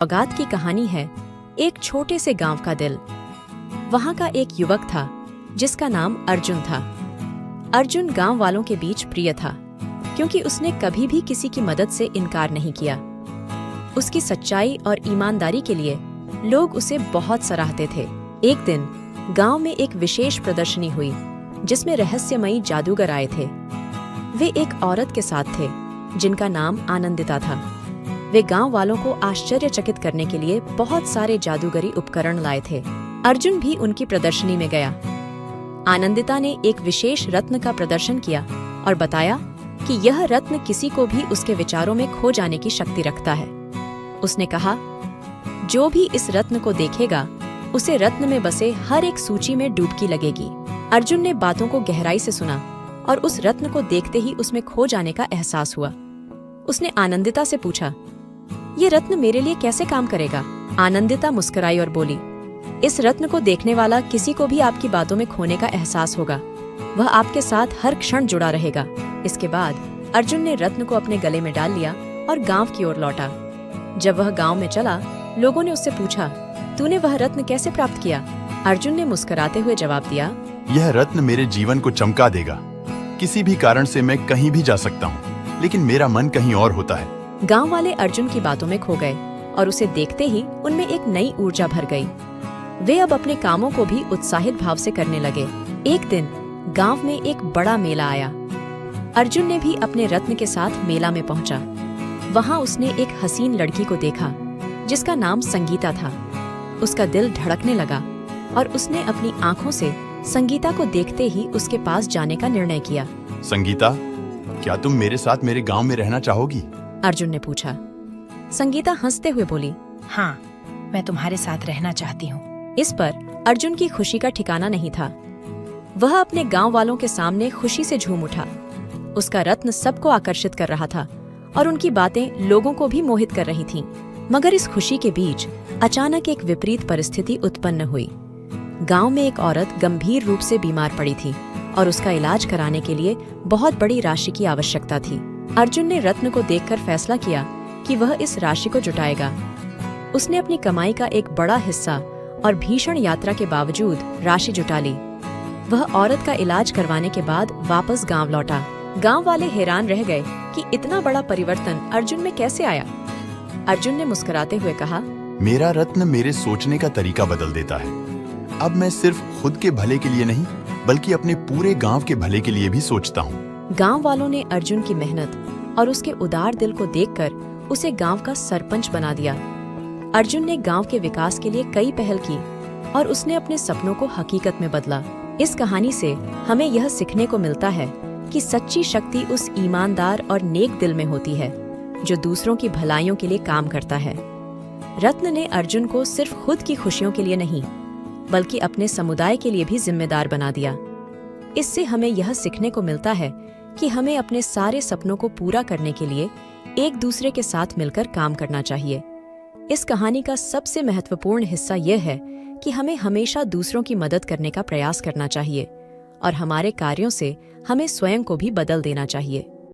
सौगात की कहानी है एक छोटे से गांव का दिल। वहां का एक युवक था जिसका नाम अर्जुन था। अर्जुन गांव वालों के बीच प्रिय था क्योंकि उसने कभी भी किसी की मदद से इनकार नहीं किया। उसकी सच्चाई और ईमानदारी के लिए लोग उसे बहुत सराहते थे। एक दिन गांव में एक विशेष प्रदर्शनी हुई जिसमें रहस्यमयी जादूगर आए थे। वे एक औरत के साथ थे जिनका नाम आनंदिता था। वे गांव वालों को आश्चर्यचकित करने के लिए बहुत सारे जादूगरी उपकरण लाए थे। अर्जुन भी उनकी प्रदर्शनी में गया। आनंदिता ने एक विशेष रत्न का प्रदर्शन किया और बताया कि यह रत्न किसी को भी उसके विचारों में खो जाने की शक्ति रखता है। उसने कहा, जो भी इस रत्न को देखेगा उसे रत्न में बसे हर एक सूची में डुबकी लगेगी। अर्जुन ने बातों को गहराई से सुना और उस रत्न को देखते ही उसमें खो जाने का एहसास हुआ। उसने आनंदिता से पूछा, ये रत्न मेरे लिए कैसे काम करेगा? आनंदिता मुस्कुराई और बोली, इस रत्न को देखने वाला किसी को भी आपकी बातों में खोने का एहसास होगा। वह आपके साथ हर क्षण जुड़ा रहेगा। इसके बाद अर्जुन ने रत्न को अपने गले में डाल लिया और गांव की ओर लौटा। जब वह गांव में चला, लोगों ने उससे पूछा, तूने वह रत्न कैसे प्राप्त किया? अर्जुन ने मुस्कुराते हुए जवाब दिया, यह रत्न मेरे जीवन को चमका देगा। किसी भी कारण से मैं कहीं भी जा सकता हूँ, लेकिन मेरा मन कहीं और होता है। गांव वाले अर्जुन की बातों में खो गए और उसे देखते ही उनमें एक नई ऊर्जा भर गई। वे अब अपने कामों को भी उत्साहित भाव से करने लगे। एक दिन गांव में एक बड़ा मेला आया। अर्जुन ने भी अपने रत्न के साथ मेला में पहुंचा। वहां उसने एक हसीन लड़की को देखा जिसका नाम संगीता था। उसका दिल धड़कने लगा और उसने अपनी आंखों से संगीता को देखते ही उसके पास जाने का निर्णय किया। संगीता, क्या तुम मेरे साथ मेरे गांव में रहना चाहोगी? अर्जुन ने पूछा। संगीता हंसते हुए बोली, हाँ, मैं तुम्हारे साथ रहना चाहती हूँ। इस पर अर्जुन की खुशी का ठिकाना नहीं था। वह अपने गांव वालों के सामने खुशी से झूम उठा। उसका रत्न सबको आकर्षित कर रहा था और उनकी बातें लोगों को भी मोहित कर रही थीं। मगर इस खुशी के बीच अचानक एक विपरीत परिस्थिति उत्पन्न हुई। गांव में एक औरत गंभीर रूप से बीमार पड़ी थी और उसका इलाज कराने के लिए बहुत बड़ी राशि की आवश्यकता थी। अर्जुन ने रत्न को देखकर फैसला किया कि वह इस राशि को जुटाएगा। उसने अपनी कमाई का एक बड़ा हिस्सा और भीषण यात्रा के बावजूद राशि जुटा ली। वह औरत का इलाज करवाने के बाद वापस गांव लौटा। गांव वाले हैरान रह गए कि इतना बड़ा परिवर्तन अर्जुन में कैसे आया। अर्जुन ने मुस्कुराते हुए कहा, मेरा रत्न मेरे सोचने का तरीका बदल देता है। अब मैं सिर्फ खुद के भले के लिए नहीं, बल्कि अपने पूरे गांव के भले के लिए भी सोचता हूँ। गांव वालों ने अर्जुन की मेहनत और उसके उदार दिल को देखकर उसे गांव का सरपंच बना दिया। अर्जुन ने गांव के विकास के लिए कई पहल की और उसने अपने सपनों को हकीकत में बदला। इस कहानी से हमें यह सीखने को मिलता है कि सच्ची शक्ति उस ईमानदार और नेक दिल में होती है जो दूसरों की भलाइयों के लिए काम करता है। रत्न ने अर्जुन को सिर्फ खुद की खुशियों के लिए नहीं, बल्कि अपने समुदाय के लिए भी जिम्मेदार बना दिया। इससे हमें यह सीखने को मिलता है कि हमें अपने सारे सपनों को पूरा करने के लिए एक दूसरे के साथ मिलकर काम करना चाहिए। इस कहानी का सबसे महत्वपूर्ण हिस्सा यह है कि हमें हमेशा दूसरों की मदद करने का प्रयास करना चाहिए और हमारे कार्यों से हमें स्वयं को भी बदल देना चाहिए।